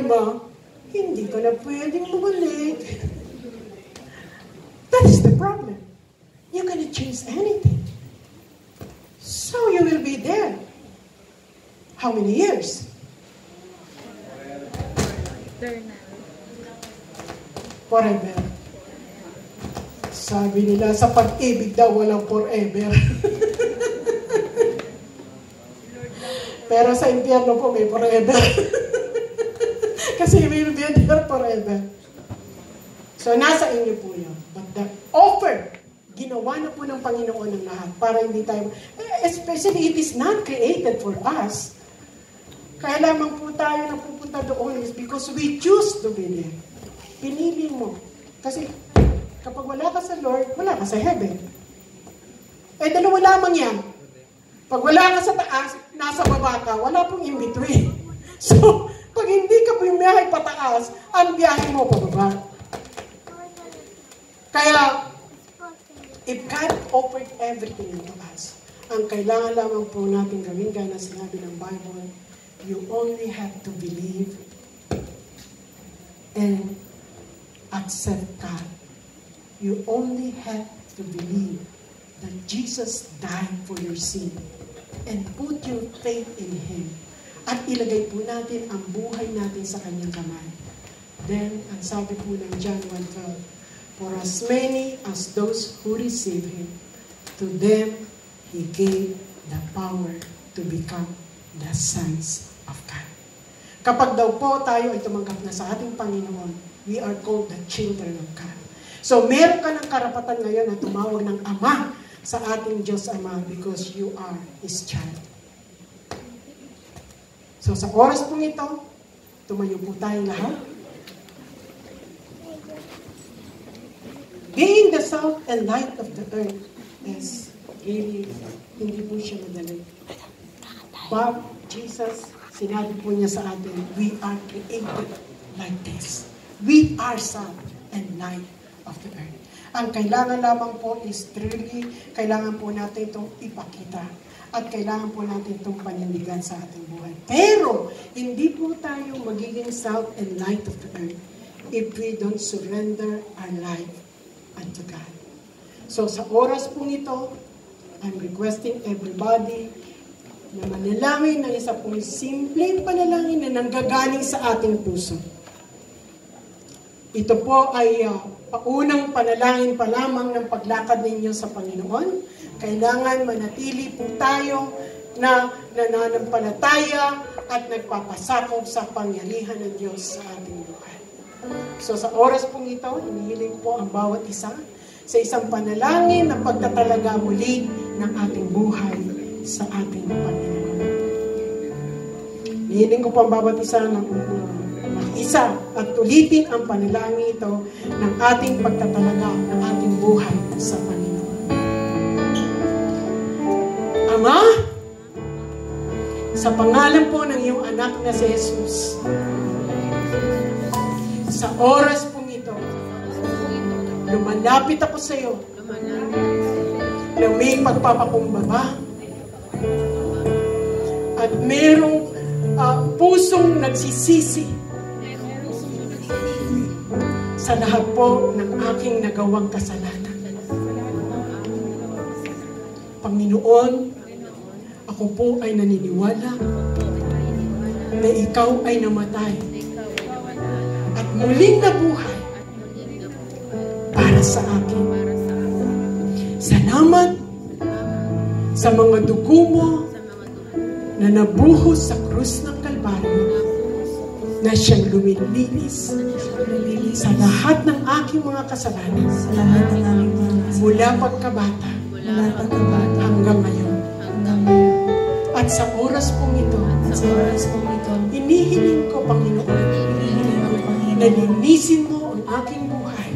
problema, hindi ka na pwedeng bumalik. That is the problem. You cannot change anything. So you will be there. How many years? Forever. Sabi nila, sa pag-ibig daw, walang forever. Pero sa impyerno po, may forever. Kasi we will be there forever. So, nasa inyo po yun. But the offer, ginawa na po ng Panginoon ng lahat para hindi tayo, especially it is not created for us. Kaya lamang po tayo napupunta doon is because we choose to be there. Pinili mo. Kasi, kapag wala ka sa Lord, wala ka sa heaven. Dalawa lamang yan. Pag wala ka sa taas, nasa baba ka, wala pong in-between. So, pag hindi ka bumiyahe pataas, ang biyahe mo pababa. Kaya, if God offered everything to us, ang kailangan lamang po natin gawin, gaya na sinabi ng Bible, you only have to believe and accept God. You only have to believe that Jesus died for your sin and put your faith in Him. At ilagay po natin ang buhay natin sa Kanyang kamay. Then, ang sabi po ng John 1:12, for as many as those who receive Him, to them He gave the power to become the sons of God. Kapag daw po tayo ay tumanggap na sa ating Panginoon, we are called the children of God. So, meron ka ng karapatan ngayon na tumawag ng Ama sa ating Diyos Ama because you are His child. So, sa oras pong ito, tumayo po tayong lahat. Being the salt and light of the earth is really, hindi po siya madali. But Jesus, sinabi po niya sa atin, we are created like this. We are salt and light of the earth. Ang kailangan lamang po is truly, kailangan po natin itong ipakita. At kailangan po natin itong panindigan sa ating buhay. Pero, hindi po tayo magiging salt and light of the earth if we don't surrender our life unto God. So, sa oras po ito, I'm requesting everybody na manalangin ng isa pong simpleng panalangin na nanggagaling sa ating puso. Ito po ay paunang panalangin pa lamang ng paglakad ninyo sa Panginoon. Kailangan manatili po tayo na nananampalataya at nagpapasakop sa pangyarihan ng Diyos sa ating buhay. So sa oras pong ito, hinihiling po ang bawat isa sa isang panalangin na pagtatalaga muli ng ating buhay sa ating Panginoon. Hinihiling ko po ang bawat isa ng isa at ulitin ang panalangin ito ng ating pagtatalaga ng ating buhay sa Panginoon. Ama, sa pangalan po ng iyong anak na si Jesus, sa oras pong ito, lumalapit ako sa iyo na may pagpapakumbaba at merong pusong nagsisisi sa lahat po ng aking nagawang kasalanan. Panginoon, ako po ay naniniwala na ikaw ay namatay at muling nabuhay para sa akin. Salamat sa mga dugo mo na nabuhos sa krus ng Kalbaryo na siyang lumilinis sa lahat ng aking mga kasalanan mula pagkabata hanggang ngayon. At sa oras pong ito, inihiling ko, Panginoon, na linisin mo ang aking buhay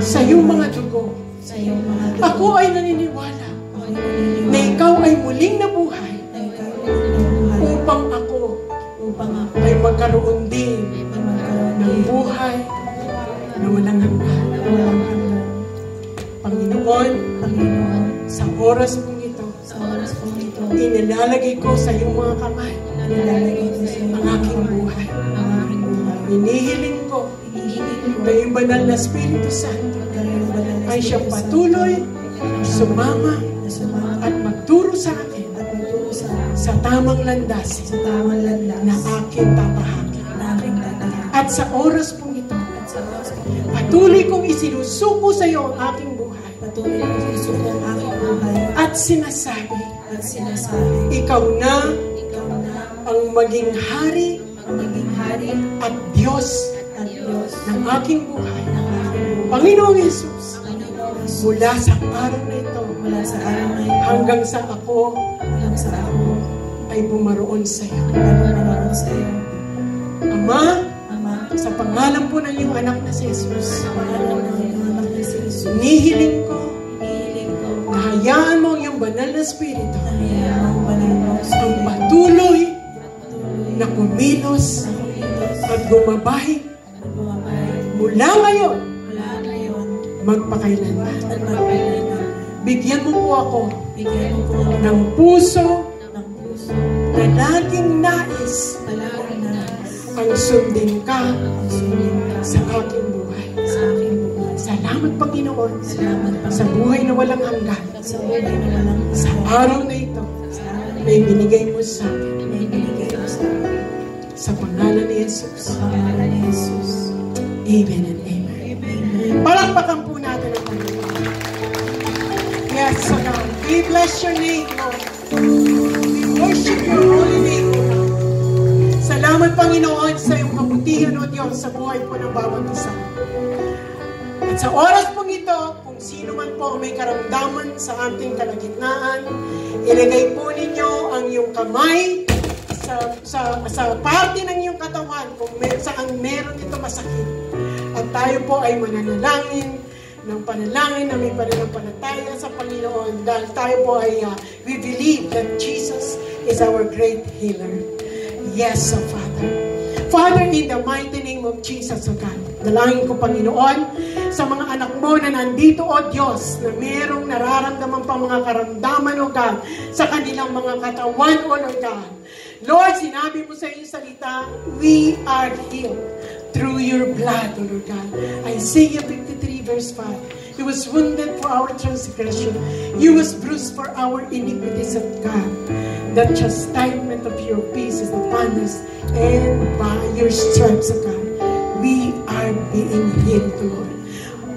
sa iyong mga dugo. Ako ay naniniwala na ikaw ay muling nabuhay upang ako ay magkaroon din ng buhay na walang hanggan. Panginoon, sa oras pong ito, inilalagay ko sa iyong mga kamay ang aking buhay. Hinihiling ko na yung banal na Espiritu Santo ay siyang patuloy sumama at magturo sa akin sa tamang landas na aking tatahakin. At sa oras pong ito, patuloy kong isinusuko sa iyo ang aking buhay. At sinasabi, ikaw na ang maging hari at Diyos ng aking buhay. Panginoong Hesus, mula sa araw na ito, hanggang sa ako ay bumaroon sa iyo. Ama, sa pangalan po ng iyong anak na si Jesus, nihiling ko na hayaan mo ang iyong banal na Espiritu ang patuloy na kumilos at gumabay mula ngayon magpakailanman. Bigyan mo po ako ng puso na laging nais ang sundin ka sa aking buhay. Salamat, Panginoon, sa buhay na walang hanggan. Sa araw na ito na ibinigay mo sa akin. Sa pangalan ni Jesus. Amen and amen. Palakpakan po natin ang Panginoon. Yes, so God. We bless your name, Lord. We worship your holy name, Lord. Salamat, Panginoon, sa iyong kabutihan, O Diyos, sa buhay po ng bawat isa. At sa oras pong ito, kung sino man po may karamdaman sa ating kalagitnaan, ilagay po ninyo ang iyong kamay sa parte ng iyong katawan kung saan meron ito masakit. At tayo po ay mananalangin ng panalangin na may pananampalataya sa Panginoon dahil tayo po ay we believe that Jesus is our great healer. Yes, so Father. Father, in the mighty name of Jesus, O God, dalangin ko, Panginoon, sa mga anak mo na nandito, O Diyos, na merong nararamdaman pa mga karamdaman, O God, sa kanilang mga katawan, O Lord God. Lord, sinabi mo sa iyong salita, we are healed through your blood, O Lord God. Isaiah 53 verse 5. He was wounded for our transgression. He was bruised for our iniquities, of God. The chastisement of your peace is upon us, and by your stripes, of God, we are being healed, Lord.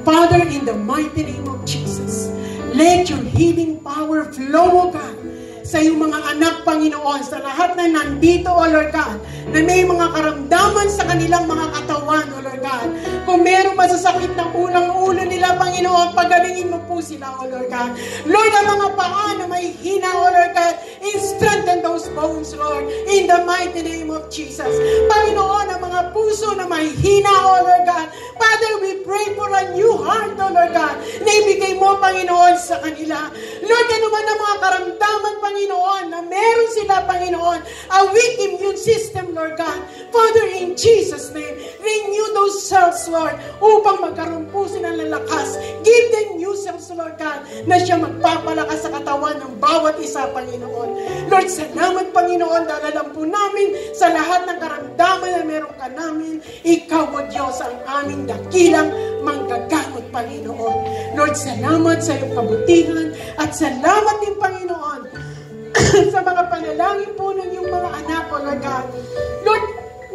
Father, in the mighty name of Jesus, let your healing power flow, O God, sa iyong mga anak, Panginoon, sa lahat na nandito, O Lord God, na may mga karamdaman sa kanilang mga katawan, O Lord God. Kung merong masasakit ng ulo nila, Panginoon, pagalingin mo po sila, O Lord God. Lord, ang mga paa na may hina, O Lord God, strengthen those bones, Lord, in the mighty name of Jesus. Panginoon, ang mga puso na may hina, O Lord God, Father, we pray for a new heart, O Lord God, na ibigay mo, Panginoon, sa kanila. Lord, ano man ang mga karamdaman, Panginoon, na meron sila, Panginoon, a weak immune system, Lord God. Father, in Jesus' name, renew those cells, Lord, upang magkaroon po sila ng lakas. Give them new cells, Lord God, na siya magpapalakas sa katawan ng bawat isa, Panginoon. Lord, salamat, Panginoon, dahil alam po namin sa lahat ng karamdaman na meron ka namin, Ikaw, O Diyos, ang aming dakilang manggagamot, Panginoon. Lord, salamat sa iyong kabutihan at salamat din, Panginoon, sa mga panalangin po ng iyong mga anak, O Lord God. Lord,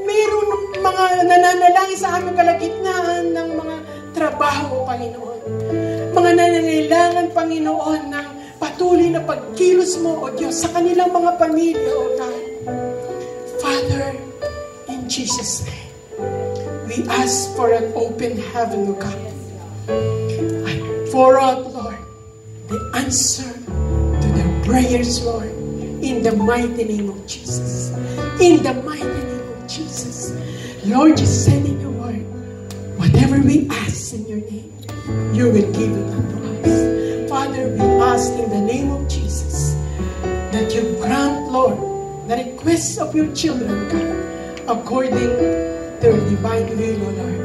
mayroon mga nananalangin sa aming kalagitnaan ng mga trabaho, Panginoon. Mga nananailangan, Panginoon, ng patuloy na pagkilos mo, O Diyos, sa kanilang mga pamilya, O God. Father, in Jesus' name, we ask for an open heaven, O God. And pour out, Lord, the answer to the prayers, Lord, in the mighty name of Jesus. In the mighty name of Jesus. Lord, you said in your word, whatever we ask in your name, you will give it unto us. Father, we ask in the name of Jesus that you grant, Lord, the requests of your children, God, according to your divine will, O Lord,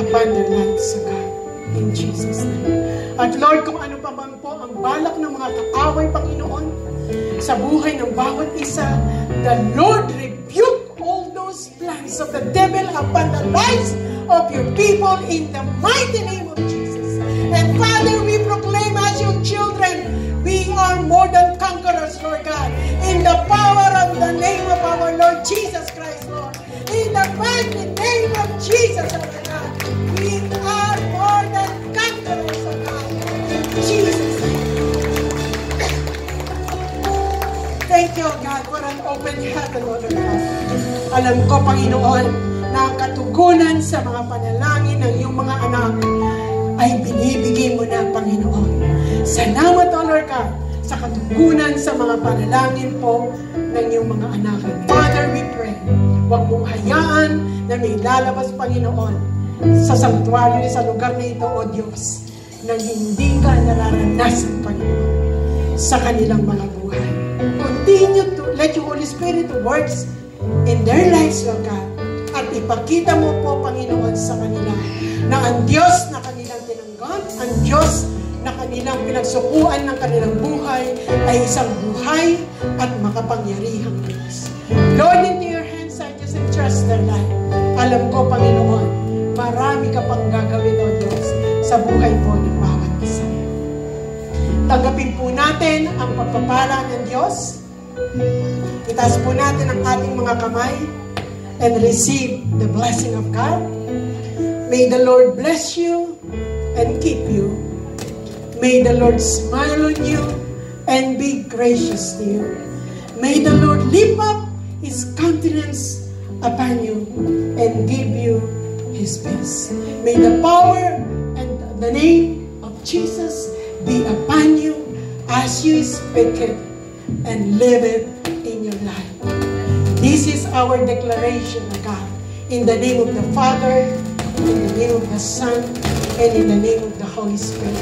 upon their lives, O God, in Jesus' name. At Lord, kung ano pa man po ang balak ng mga kaaway, Panginoon, sa buhay ng bawat isa, the Lord rebuke all schemes of the devil upon the lives of your people in the mighty name of Jesus. And Father, we proclaim as your children, we are more than conquerors, Lord God, in the power of the name of our Lord Jesus Christ, Lord. In the mighty name of Jesus, Lord God, we are more than conquerors, Lord God, in Jesus' name. Thank you, God, for an open heaven, Lord God. Alam ko, Panginoon, na ang katugunan sa mga panalangin ng iyong mga anak ay binibigay mo na, Panginoon. Salamat, O Lord God, sa katugunan sa mga panalangin po ng iyong mga anak. Father, we pray, huwag mong hayaan na may lalabas, Panginoon, sa sanctuary, sa lugar na ito, O Diyos, na hindi ka nararanasan, Panginoon, sa kanilang mga buhay. Continue to let your Holy Spirit works in their lives, Lord God, at ipakita mo po, Panginoon, sa kanila na ang Diyos na kanilang tinanggap, ang Diyos na kanilang pinagsukuan ng kanilang buhay ay isang buhay at makapangyarihang Diyos. Lord, into your hands I just entrust their life. Alam ko, Panginoon, marami ka pang gagawin, O Diyos, sa buhay po ng bawat isa. Tanggapin po natin ang pagpapala ng Diyos. Itaas po natin ang ating mga kamay and receive the blessing of God. May the Lord bless you and keep you. May the Lord smile on you and be gracious to you. May the Lord lift up His countenance upon you and give you His peace. May the power and the name of Jesus be upon you as you speak it and live it in your life. This is our declaration, God, in the name of the Father, in the name of the Son, and in the name of the Holy Spirit.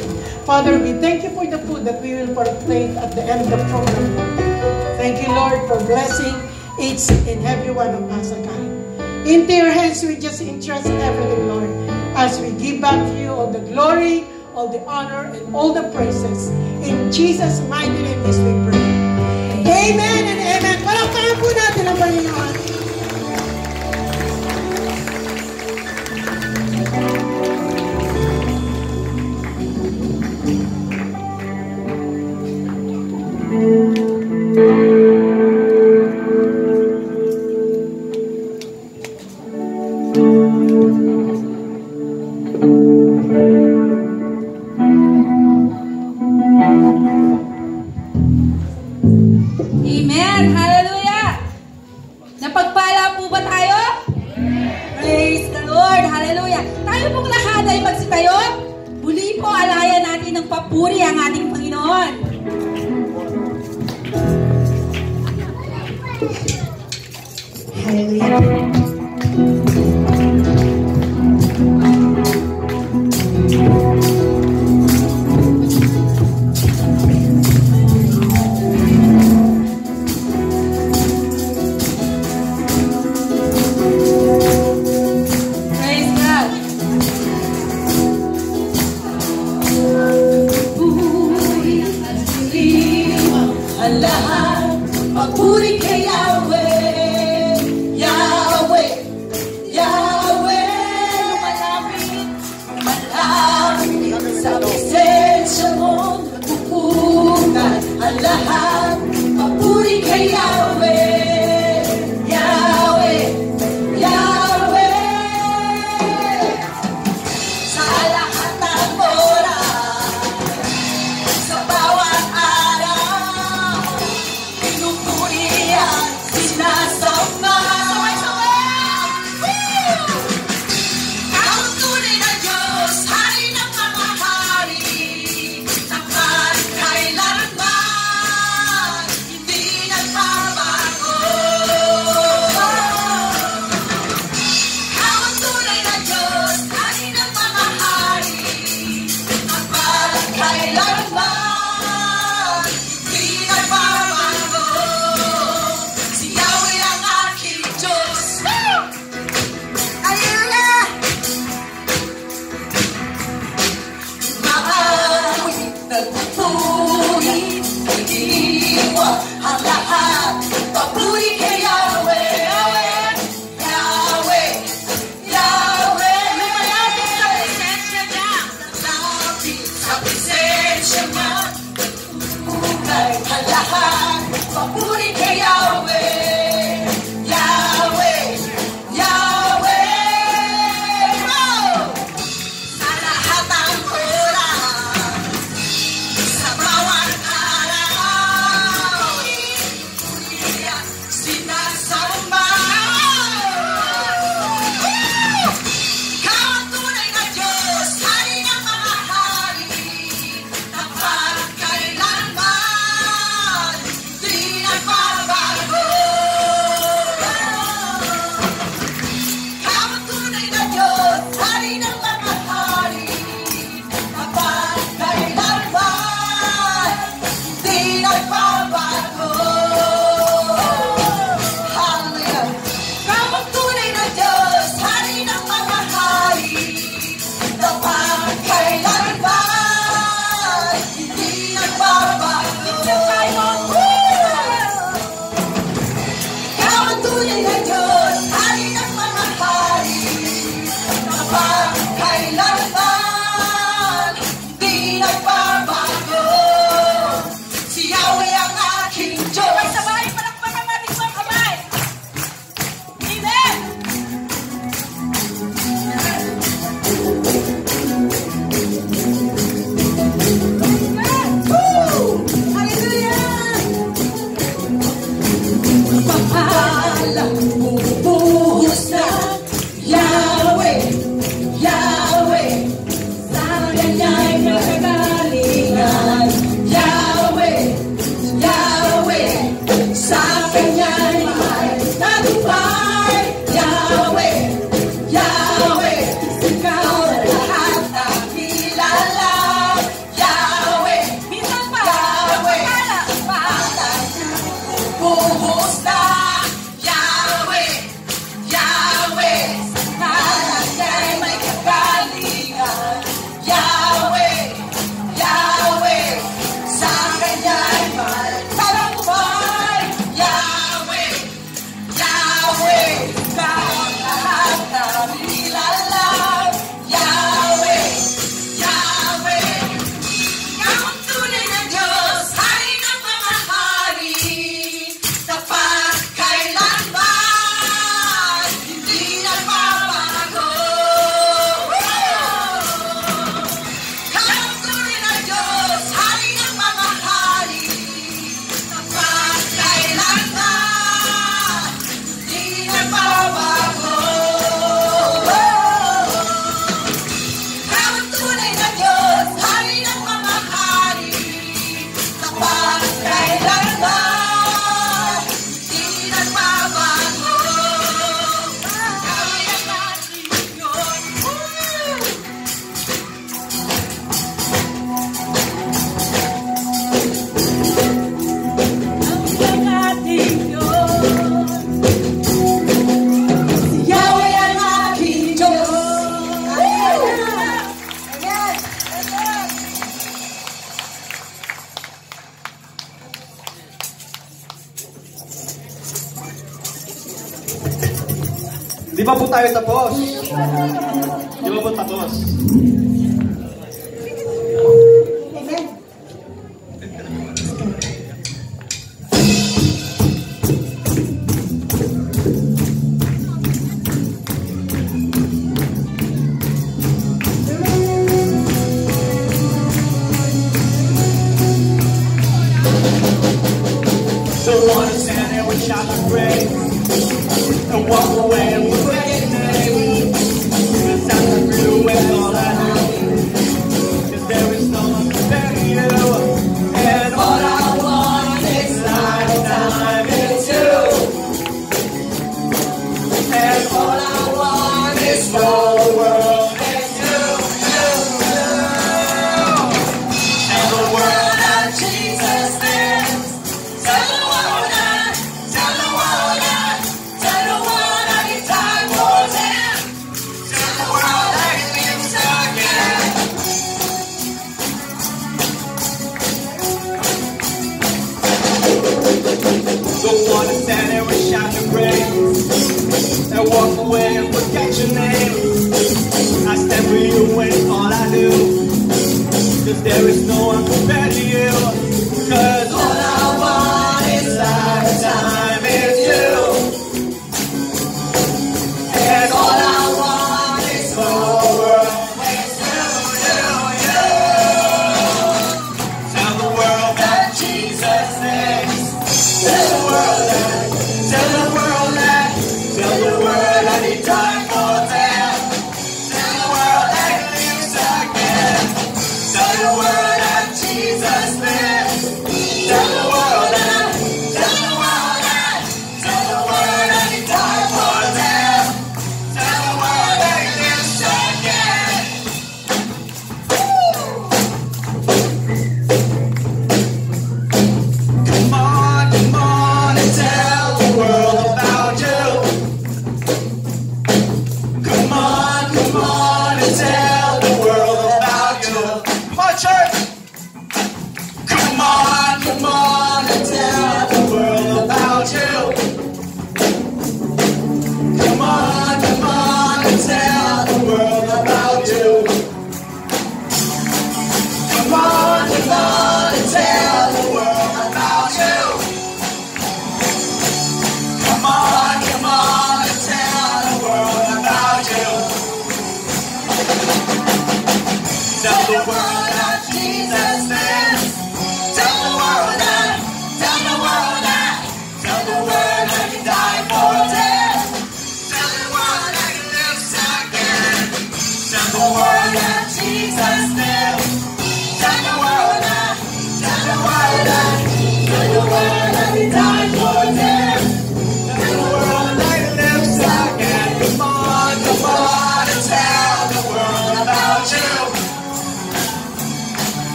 Father, we thank you for the food that we will partake at the end of the program. Thank you, Lord, for blessing each and every one of us, God. Into your hands we just entrust everything, Lord, as we give back to you all the glory, all the honor, and all the praises. In Jesus' mighty name is we pray. Amen and amen. Palakpakan po natin ang Panginoon. Amen! Hallelujah! Napagpala po ba tayo? Praise the Lord! Hallelujah! Tayo pong lahat ay magsitayo. Muli po alayan natin ng papuri ang ating Panginoon. Hallelujah. Papuri kay Yahweh, Yahweh, Yahweh. Lumalapit, lumalapit sa presensya mo, nagpupunan ang lahat. Papuri kay Yahweh, Yahweh, Yahweh. Sa lahat ng oras, sa bawat araw, pinupuri at sinasamba. Ang tunay na Diyos, Hari ng mga hari, ng kahit kailanman, hindi nagbabago. Di ba po tayo tapos? Di ba po tapos? Amen. Don't wanna stand there and shout and pray and walk away